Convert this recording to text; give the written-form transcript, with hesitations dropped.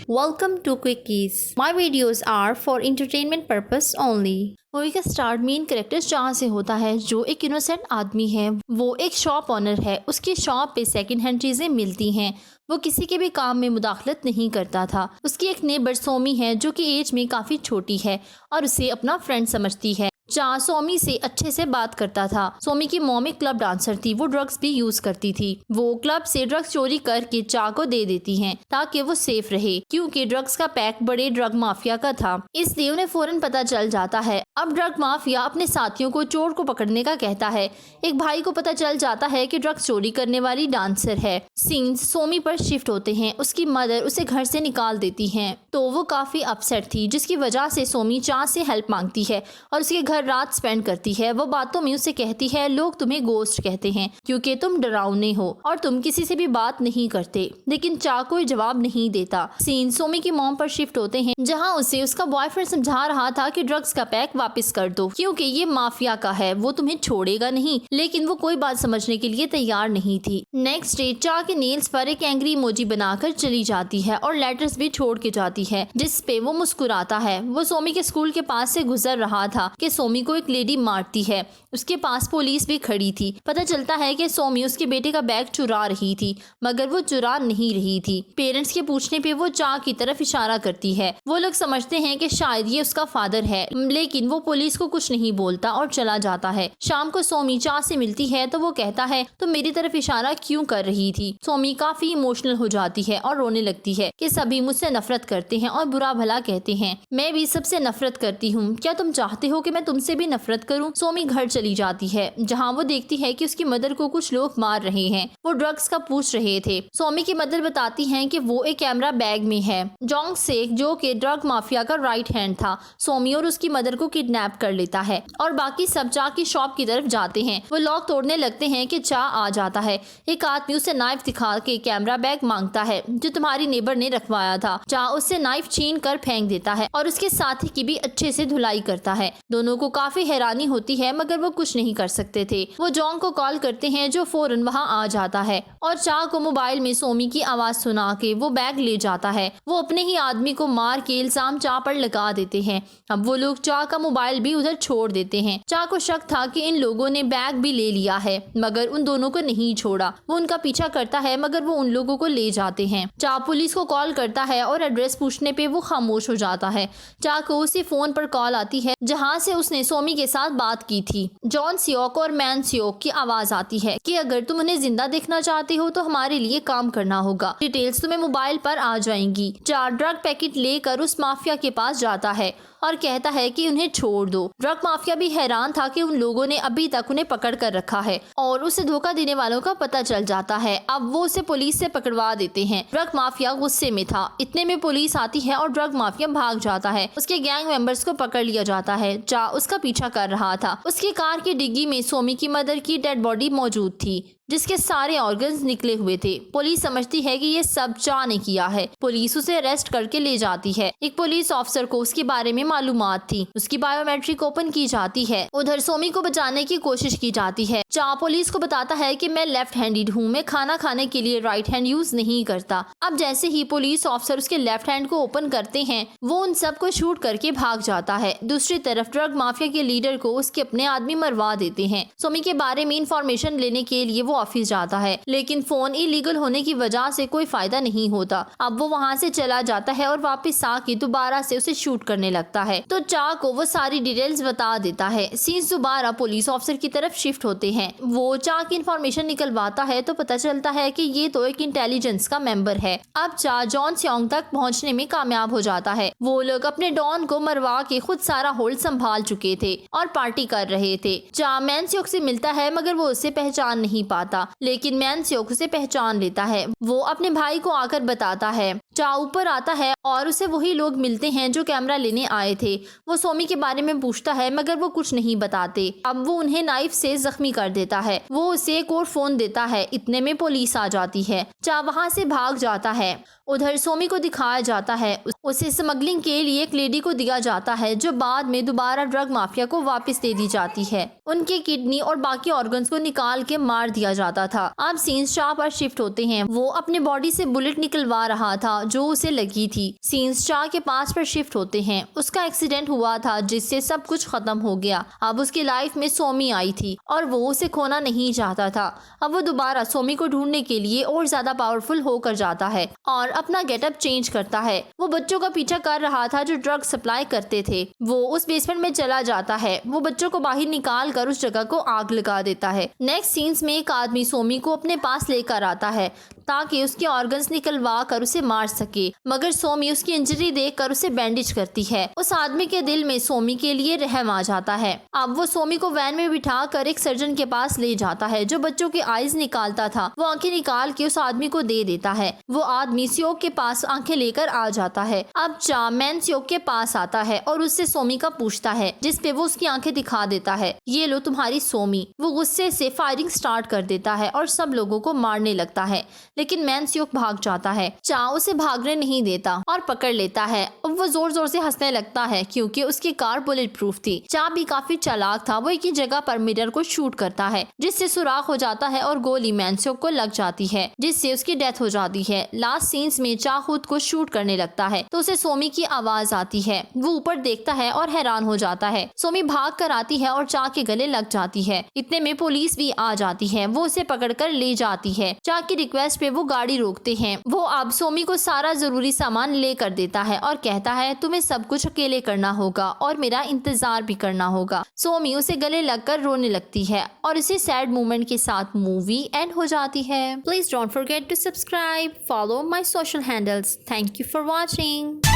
Welcome to Quickies. My videos are for entertainment purpose only. Movie का start main character जहाँ से होता है, जो एक इनोसेंट आदमी है। वो एक शॉप ऑनर है। उसकी शॉप पे सेकंड हैंड चीज़ें मिलती हैं। वो किसी के भी काम में मुदाखलत नहीं करता था। उसकी एक नेबर सोमी है, जो कि एज में काफ़ी छोटी है और उसे अपना फ्रेंड समझती है। चा सोमी से अच्छे से बात करता था। सोमी की मॉम एक क्लब डांसर थी। वो ड्रग्स भी यूज करती थी। वो क्लब से ड्रग्स चोरी करके चा को दे देती हैं ताकि वो सेफ रहे, क्योंकि ड्रग्स का पैक बड़े ड्रग माफिया का था, इसलिए उन्हें फौरन पता चल जाता है। अब ड्रग माफिया अपने साथियों को चोर को पकड़ने का कहता है। एक भाई को पता चल जाता है कि ड्रग्स चोरी करने वाली डांसर है। सीन्स सोमी पर शिफ्ट होते हैं। उसकी मदर उसे घर से निकाल देती हैं, तो वो काफी अपसेट थी, जिसकी वजह से सोमी चा से हेल्प मांगती है और उसके घर रात स्पेंड करती है। वो बातों में उसे कहती है, लोग तुम्हें गोस्ट कहते हैं क्योंकि तुम डरावने हो और तुम किसी से भी बात नहीं करते। लेकिन चा कोई जवाब नहीं देता। सीन सोमी की मॉम पर शिफ्ट होते हैं, जहां उसे उसका बॉयफ्रेंड समझा रहा था कि ड्रग्स का पैक वापस कर दो, क्योंकि ये माफिया का है, वो तुम्हें छोड़ेगा नहीं। लेकिन वो कोई बात समझने के लिए तैयार नहीं थी। नेक्स्ट डे चा के नेल्स पर एक एंग्री इमोजी बनाकर चली जाती है और लेटर्स भी छोड़ के जाती है, जिस पे वो मुस्कुराता है। वो सोमी के स्कूल के पास से गुजर रहा था कि सोमी को एक लेडी मारती है। उसके पास पुलिस भी खड़ी थी। पता चलता है कि सोमी उसके बेटे का बैग चुरा रही थी, मगर वो चुरा नहीं रही थी। पेरेंट्स के पूछने पे वो चा की तरफ इशारा करती है। वो लोग समझते हैं कि शायद ये उसका फादर है, लेकिन वो पुलिस को कुछ नहीं बोलता और चला जाता है। शाम को सोमी चा से मिलती है तो वो कहता है, तुम मेरी तरफ इशारा क्यों कर रही थी। सोमी काफी इमोशनल हो जाती है और रोने लगती है कि सभी मुझसे नफरत करते हैं और बुरा भला कहते हैं। मैं भी सबसे नफरत करती हूँ। क्या तुम चाहते हो कि मैं तुमसे भी नफरत करूं? सोमी घर चली जाती है, जहां वो देखती है कि उसकी मदर को कुछ लोग मार रहे हैं। वो ड्रग्स का पूछ रहे थे। सोमी की मदर बताती हैं कि वो एक कैमरा बैग में है। जोंग सेक, जो कि ड्रग माफिया का राइट हैंड था, सोमी और उसकी मदर को किडनैप कर लेता है और बाकी सब चा की शॉप की तरफ जाते हैं। वो लॉक तोड़ने लगते हैं कि चा आ जाता है। एक आदमी उसे नाइफ दिखा के कैमरा बैग मांगता है, जो तुम्हारी नेबर ने रखवाया था। चा उससे नाइफ छीन कर फेंक देता है और उसके साथी की भी अच्छे से धुलाई करता है। दोनों को काफी हैरानी होती है, मगर वो कुछ नहीं कर सकते थे। वो जोंग को कॉल करते हैं, जो फौरन वहां आ जाता है और चा को मोबाइल में सोमी की आवाज सुना के वो बैग ले जाता है। वो अपने ही आदमी को मार के इल्जाम चा पर लगा देते हैं। अब वो लोग चा का मोबाइल भी उधर छोड़ देते हैं। चा को शक था कि इन लोगों ने बैग भी ले लिया है, मगर उन दोनों को नहीं छोड़ा। वो उनका पीछा करता है, मगर वो उन लोगों को ले जाते हैं। चा पुलिस को कॉल करता है और एड्रेस पूछने पे वो खामोश हो जाता है। चा को उसी फोन पर कॉल आती है, जहाँ से उसने सोमी के साथ बात की थी। जॉन सियोक और मैन सियोक की आवाज आती है कि अगर तुम उन्हें जिंदा देखना चाहते हो तो हमारे लिए काम करना होगा। डिटेल्स तुम्हें मोबाइल पर आ जाएंगी। चार ड्रग पैकेट लेकर उस माफिया के पास जाता है और कहता है कि उन्हें छोड़ दो। ड्रग माफिया भी हैरान था कि उन लोगों ने अभी तक उन्हें पकड़ कर रखा है और उसे धोखा देने वालों का पता चल जाता है। अब वो उसे पुलिस से पकड़वा देते हैं। ड्रग माफिया गुस्से में था। इतने में पुलिस आती है और ड्रग माफिया भाग जाता है। उसके गैंग मेंबर्स को पकड़ लिया जाता है। चा उसका पीछा कर रहा था। उसकी कार की डिग्गी में सोमी की मदर की डेड बॉडी मौजूद थी, जिसके सारे ऑर्गन्स निकले हुए थे। पुलिस समझती है कि ये सब चा ने किया है। पुलिस उसे अरेस्ट करके ले जाती है। एक पुलिस ऑफिसर को उसके बारे में मालूमात थी। उसकी बायोमेट्रिक ओपन की जाती है। उधर सोमी को बचाने की कोशिश की जाती है। चा पुलिस को बताता है कि मैं लेफ्ट हैंडेड हूँ, मैं खाना खाने के लिए राइट हैंड यूज नहीं करता। अब जैसे ही पुलिस ऑफिसर उसके लेफ्ट हैंड को ओपन करते हैं, वो उन सबको शूट करके भाग जाता है। दूसरी तरफ ड्रग माफिया के लीडर को उसके अपने आदमी मरवा देते हैं। सोमी के बारे में इंफॉर्मेशन लेने के लिए वो ऑफिस जाता है, लेकिन फोन इलीगल होने की वजह से कोई फायदा नहीं होता। अब वो वहाँ से चला जाता है और वापस आके दोबारा से उसे शूट करने लगता है, तो चा को वो सारी डिटेल्स बता देता है। सीन्स दोबारा पुलिस ऑफिसर की तरफ शिफ्ट होते हैं। वो चा की इंफॉर्मेशन निकलवाता है तो पता चलता है कि ये तो एक इंटेलिजेंस का मेंबर है। अब चा जॉन सियोंग तक पहुँचने में कामयाब हो जाता है। वो लोग अपने डॉन को मरवा के खुद सारा होल्ड संभाल चुके थे और पार्टी कर रहे थे। चा मैन सियोंग से मिलता है, मगर वो उसे पहचान नहीं पाता, लेकिन मैन सियोक उसे पहचान लेता है। वो अपने भाई को आकर बताता है। चा ऊपर आता है और उसे वही लोग मिलते हैं जो कैमरा लेने आए थे। वो सोमी के बारे में पूछता है, मगर वो कुछ नहीं बताते। अब वो उन्हें नाइफ से जख्मी कर देता है। वो उसे एक और फोन देता है। इतने में पुलिस आ जाती है। चा वहाँ से भाग जाता है। उधर सोमी को दिखाया जाता है। उसे स्मगलिंग के लिए एक लेडी को दिया जाता है, जो बाद में दोबारा ड्रग माफिया को वापस दे दी जाती है। उनके किडनी और बाकी ऑर्गन्स को निकाल के मार दिया जाता था। अब सीन्स चा पर शिफ्ट होते हैं। वो अपने बॉडी से बुलेट निकलवा रहा था, जो उसे लगी थी। सीन्स चा के पास पर शिफ्ट होते हैं। उसका एक्सीडेंट हुआ था जिससे सब कुछ खत्म हो गया। अब उसकी लाइफ में सोमी आई थी और वो उसे खोना नहीं चाहता था। अब वो दोबारा सोमी को ढूंढने के लिए और ज्यादा पावरफुल होकर जाता है और अपना गेटअप चेंज करता है। वो बच्चों का पीछा कर रहा था जो ड्रग सप्लाई करते थे। वो उस बेसमेंट में चला जाता है। वो बच्चों को बाहर निकाल कर उस जगह को आग लगा देता है। नेक्स्ट सीन्स में एक आदमी सोमी को अपने पास लेकर आता है ताकि उसके ऑर्गन्स निकलवा कर उसे मार सके, मगर सोमी उसकी इंजरी देखकर उसे बैंडेज करती है। उस आदमी के दिल में सोमी के लिए रहम आ जाता है। अब वो सोमी को वैन में बिठा कर एक सर्जन के पास ले जाता है जो बच्चों की आईज निकालता था। वो आंखें निकाल के उस आदमी को दे देता है। वो आदमी सियोक के पास आंखें लेकर आ जाता है। अब चा मैन सियोक के पास आता है और उससे सोमी का पूछता है, जिसपे वो उसकी आंखें दिखा देता है। ये लो तुम्हारी सोमी। वो गुस्से से फायरिंग स्टार्ट कर देता है और सब लोगों को मारने लगता है, लेकिन मैन सियोक भाग जाता है। चा उसे भागने नहीं देता और पकड़ लेता है। अब वो जोर जोर से हंसने लगता है क्योंकि उसकी कार बुलेट प्रूफ थी। चा भी काफी चालाक था। वो एक ही जगह पर मिरर को शूट करता है जिससे सुराख हो जाता है और गोली मैन सियोक को लग जाती है जिससे उसकी डेथ हो जाती है। लास्ट सीन्स में चा खुद को शूट करने लगता है तो उसे सोमी की आवाज आती है। वो ऊपर देखता है और हैरान हो जाता है। सोमी भाग कर आती है और चा के गले लग जाती है। इतने में पुलिस भी आ जाती है। वो उसे पकड़ कर ले जाती है। चा की रिक्वेस्ट पे वो गाड़ी रोकते हैं। वो अब सोमी को सारा जरूरी सामान लेकर देता है और कहता है तुम्हें सब कुछ अकेले करना होगा और मेरा इंतजार भी करना होगा। सोमी उसे गले लगकर रोने लगती है और इसी सैड मोमेंट के साथ मूवी एंड हो जाती है। Please don't forget to subscribe, follow my social handles. Thank you for watching.